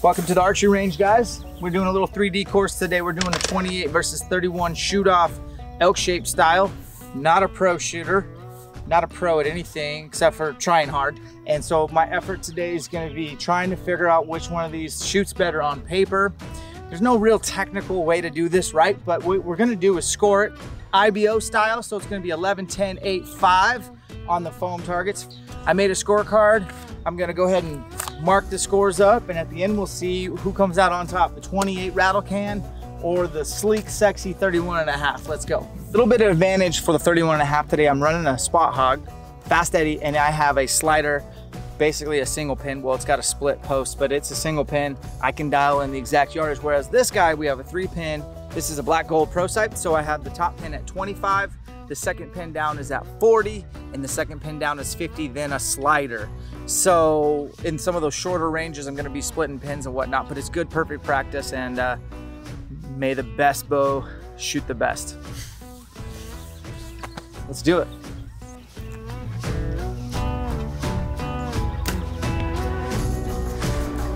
Welcome to the archery range, guys. We're doing a little 3D course today. We're doing a 28 versus 31 shoot off ElkShape style. Not a pro shooter, not a pro at anything except for trying hard. And so my effort today is going to be trying to figure out which one of these shoots better on paper. There's no real technical way to do this, right? But what we're going to do is score it IBO style. So it's going to be 11, 10, 8, 5 on the foam targets. I made a scorecard. I'm going to go ahead and mark the scores up, and at the end we'll see who comes out on top, the 28 rattle can or the sleek, sexy 31.5. Let's go. A little bit of advantage for the 31.5 today. I'm running a spot hog, fast eddy, and I have a slider, basically a single pin. Well, it's got a split post, but it's a single pin. I can dial in the exact yardage, whereas this guy, we have a 3-pin. This is a black gold pro sight, so I have the top pin at 25, the second pin down is at 40, and the second pin down is 50, then a slider. So in some of those shorter ranges, I'm gonna be splitting pins and whatnot, but it's good, perfect practice, and may the best bow shoot the best. Let's do it.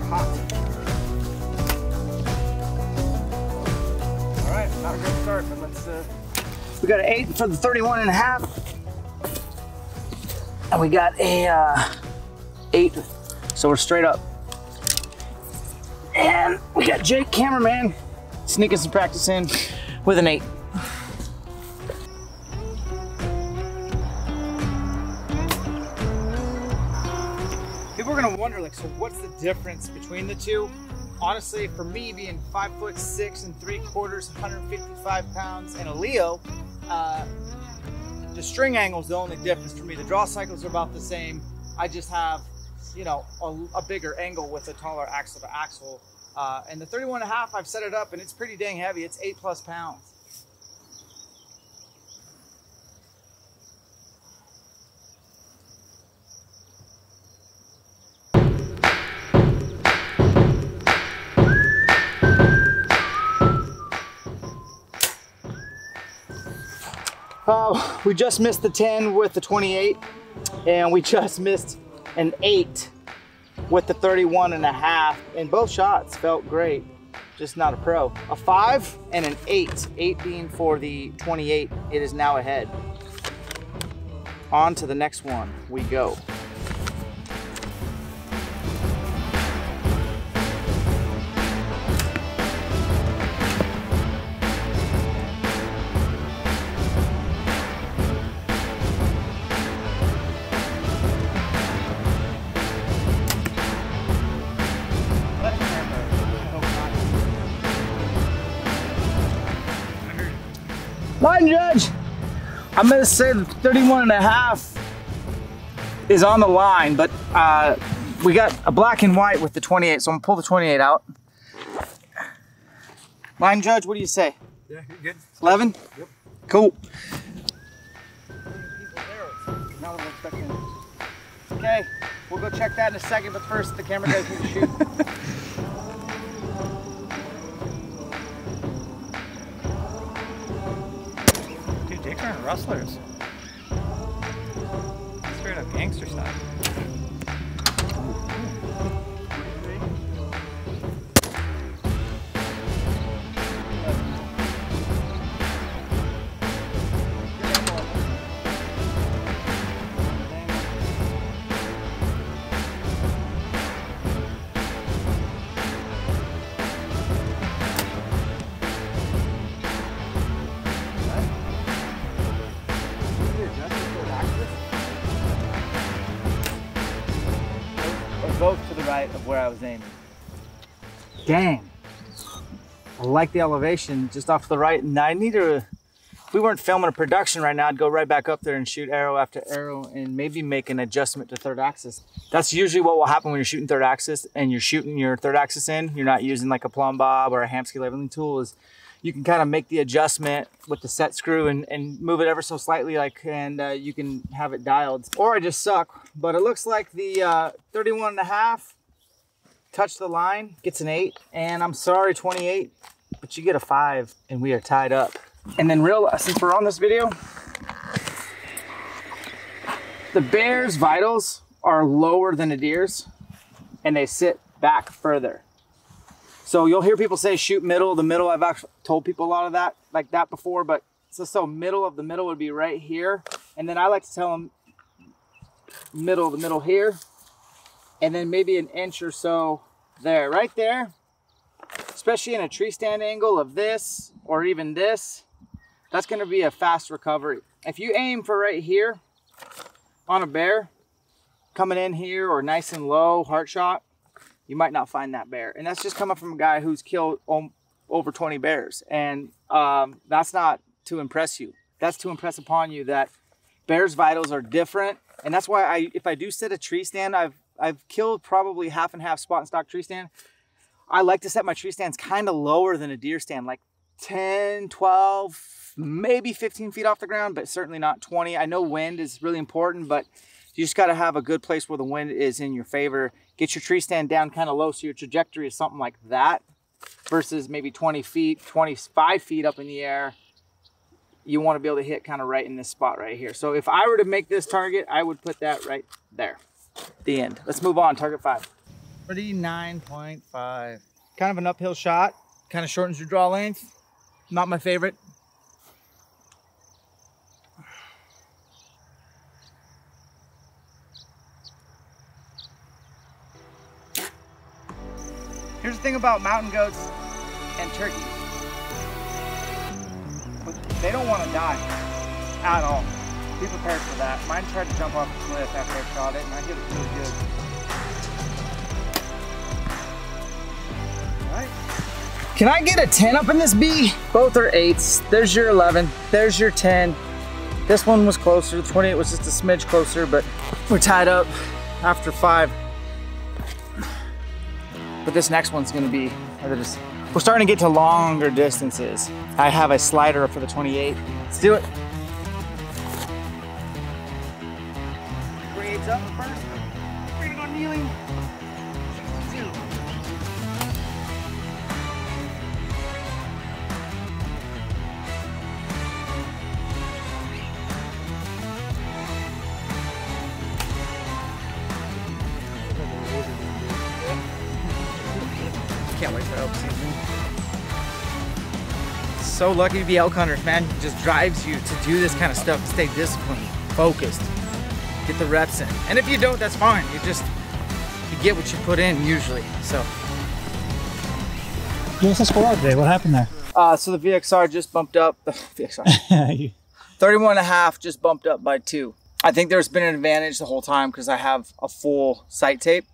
Hot. All right, not a good start, but let's, we got an 8 for the 31.5. And we got a 8, so we're straight up. And we got Jake, cameraman, sneaking some practice in with an 8. People are gonna wonder, like, so what's the difference between the two? Honestly, for me, being 5'6" 3/4, 155 pounds, and a Leo, the string angle is the only difference for me. The draw cycles are about the same. I just have, you know, a bigger angle with a taller axle to axle. And the 31.5, I've set it up and it's pretty dang heavy. It's 8+ pounds. We just missed the 10 with the 28, and we just missed an 8 with the 31.5, and both shots felt great, just not a pro. A 5 and an 8, 8 being for the 28. It is now ahead. On to the next one we go. Line judge, I'm gonna say the 31.5 is on the line, but we got a black and white with the 28, so I'm gonna pull the 28 out. Line judge, what do you say? Yeah, you're good. 11? Yep. Cool. Okay, we'll go check that in a second, but first the camera guys need to shoot. They aren't rustlers. Straight up gangster style. Both to the right of where I was aiming. Dang. I like the elevation just off to the right. And I need to, if we weren't filming a production right now, I'd go right back up there and shoot arrow after arrow and maybe make an adjustment to third axis. That's usually what will happen when you're shooting third axis and you're shooting your third axis in. You're not using like a plumb bob or a Hamskea leveling tool. Is you can kind of make the adjustment with the set screw and move it ever so slightly, like, and you can have it dialed. Or I just suck, but it looks like the 31.5 touched the line, gets an 8, and I'm sorry 28, but you get a 5, and we are tied up. And then since we're on this video, the bear's vitals are lower than a deer's, and they sit back further. So you'll hear people say shoot middle of the middle. I've actually told people a lot of that, like that before, but so middle of the middle would be right here. And then I like to tell them middle of the middle here. And then maybe an inch or so there, right there. Especially in a tree stand angle of this, or even this, that's gonna be a fast recovery. If you aim for right here on a bear, coming in here or nice and low, heart shot, you might not find that bear. And that's just coming from a guy who's killed over 20 bears. And that's not to impress you. That's to impress upon you that bears' vitals are different. And that's why if I do set a tree stand, I've killed probably half and half spot and stock tree stand. I like to set my tree stands kind of lower than a deer stand, like 10, 12, maybe 15 feet off the ground, but certainly not 20. I know wind is really important, but you just got to have a good place where the wind is in your favor. Get your tree stand down kind of low so your trajectory is something like that versus maybe 20 feet, 25 feet up in the air. You want to be able to hit kind of right in this spot right here. So if I were to make this target, I would put that right there. The end. Let's move on. Target 5. 39.5. Kind of an uphill shot. Kind of shortens your draw length. Not my favorite. Here's the thing about mountain goats and turkeys. They don't want to die at all. Be prepared for that. Mine tried to jump off the cliff after I shot it, and I hit it really good. All right. Can I get a 10 up in this bee? Both are 8s. There's your 11. There's your 10. This one was closer. The 28 was just a smidge closer, but we're tied up after 5. But this next one's gonna be, we're starting to get to longer distances. I have a slider up for the 28. Let's do it. 28's up first. We're gonna go kneeling. 2. Can't wait for elk season. So lucky to be elk hunters, man. It just drives you to do this kind of stuff, stay disciplined, focused, get the reps in. And if you don't, that's fine. You get what you put in usually. So. Give us a score today. What happened there? So the VXR just bumped up. The VXR. 31.5 just bumped up by 2. I think there's been an advantage the whole time because I have a full sight tape.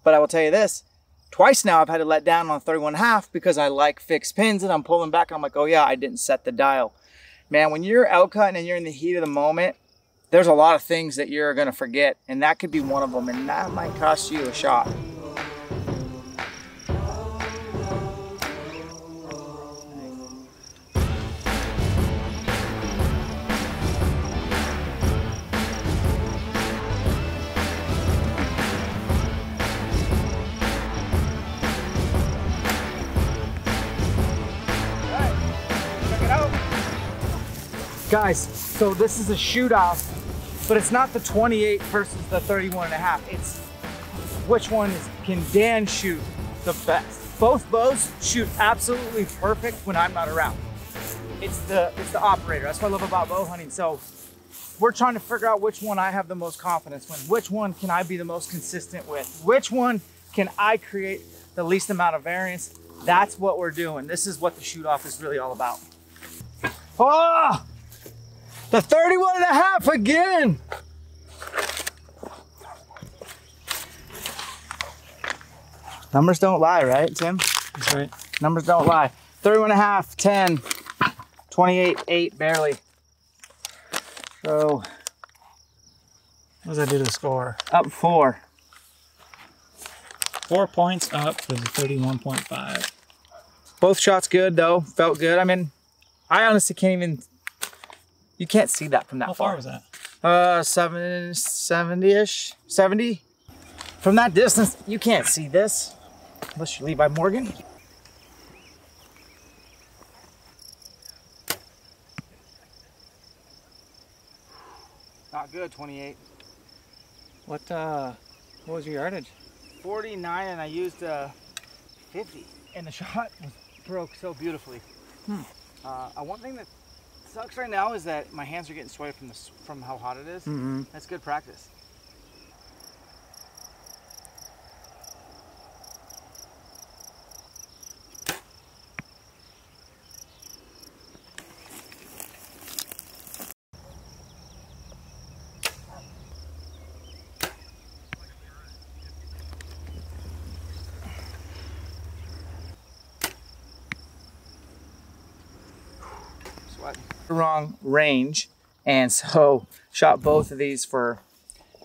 But I will tell you this. Twice now I've had to let down on 31.5 because I like fixed pins and I'm pulling back and I'm like, oh yeah, I didn't set the dial. Man, when you're elk hunting and you're in the heat of the moment, there's a lot of things that you're gonna forget, and that could be one of them, and that might cost you a shot. Guys, so this is a shoot off, but it's not the 28 versus the 31.5. It's which one can Dan shoot the best. Both bows shoot absolutely perfect when I'm not around. It's the operator. That's what I love about bow hunting. So we're trying to figure out which one I have the most confidence with. Which one can I be the most consistent with? Which one can I create the least amount of variance? That's what we're doing. This is what the shoot off is really all about. Oh! The 31.5 again. Numbers don't lie, right, Tim? That's right. Numbers don't lie. 31.5, 10, 28, 8, barely. So. What does that do to the score? Up 4. 4 points up to the 31.5. Both shots good though. Felt good. I mean, I honestly can't even. You can't see that from that far. How far was that? 70-ish, 70. From that distance, you can't see this unless you're Levi Morgan. Not good, 28. What was your yardage? 49, and I used 50. and the shot broke so beautifully. One thing that sucks right now is that my hands are getting sweaty from how hot it is. That's good practice. Wrong range, and so shot both of these for,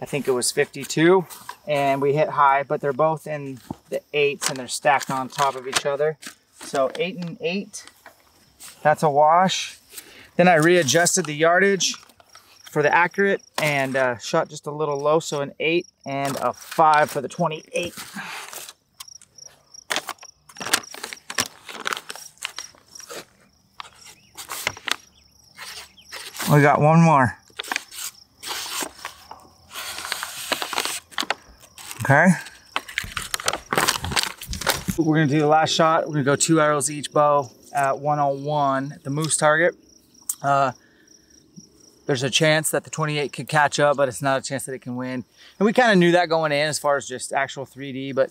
I think it was 52, and we hit high, but they're both in the 8s and they're stacked on top of each other. So 8 and 8, that's a wash. Then I readjusted the yardage for the accurate and shot just a little low, so an 8 and a 5 for the 28. We got one more. Okay. We're gonna do the last shot. We're gonna go 2 arrows each bow at 101, the moose target. There's a chance that the 28 could catch up, but it's not a chance that it can win. And we kind of knew that going in as far as just actual 3D, but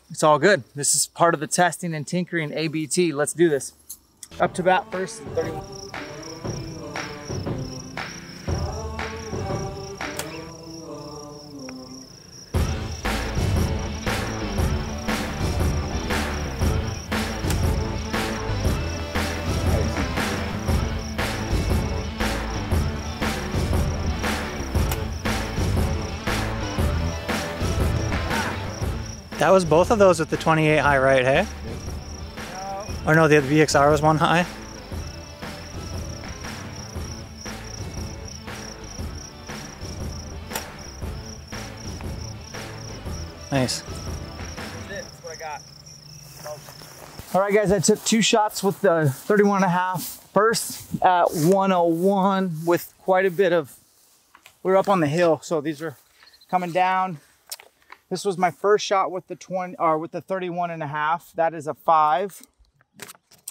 it's all good. This is part of the testing and tinkering ABT. Let's do this. Up to bat first, 31. That was both of those with the 28 high, right, hey? No. Or no, the VXR was one high? Nice. That's what I got. All right, guys, I took 2 shots with the 31.5 first at 101 with quite a bit of, we were up on the hill, so these are coming down. This was my first shot with the 31.5. That is a 5.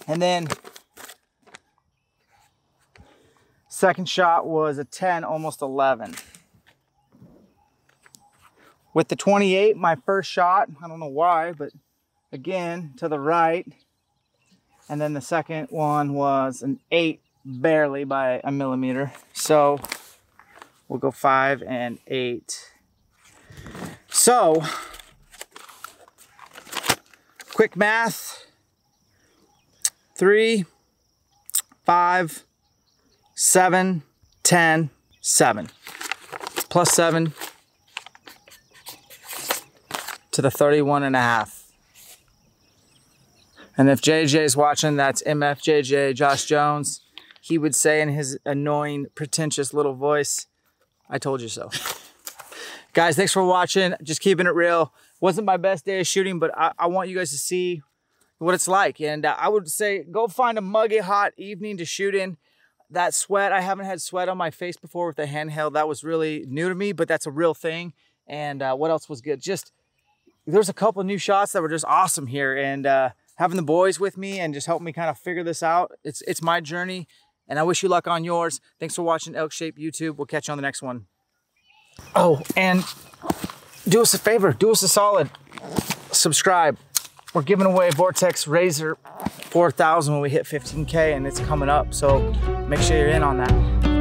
And then second shot was a 10, almost 11. With the 28, my first shot, I don't know why, but again, to the right. And then the second one was an 8, barely by a millimeter. So we'll go 5 and 8. So, quick math, 3, 5, 7, 10, 7. Plus 7 to the 31.5. And if JJ's watching, that's MFJJ, Josh Jones. He would say in his annoying, pretentious little voice, I told you so. Guys, thanks for watching. Just keeping it real. Wasn't my best day of shooting, but I want you guys to see what it's like. And I would say go find a muggy hot evening to shoot in. That sweat, I haven't had sweat on my face before with the handheld. That was really new to me, but that's a real thing. And what else was good? Just, there's a couple new shots that were just awesome here. And having the boys with me and just helping me kind of figure this out. It's my journey, and I wish you luck on yours. Thanks for watching ElkShape YouTube. We'll catch you on the next one. Oh, and do us a favor, do us a solid, subscribe. We're giving away Vortex Razor 4000 when we hit 15K, and it's coming up, so make sure you're in on that.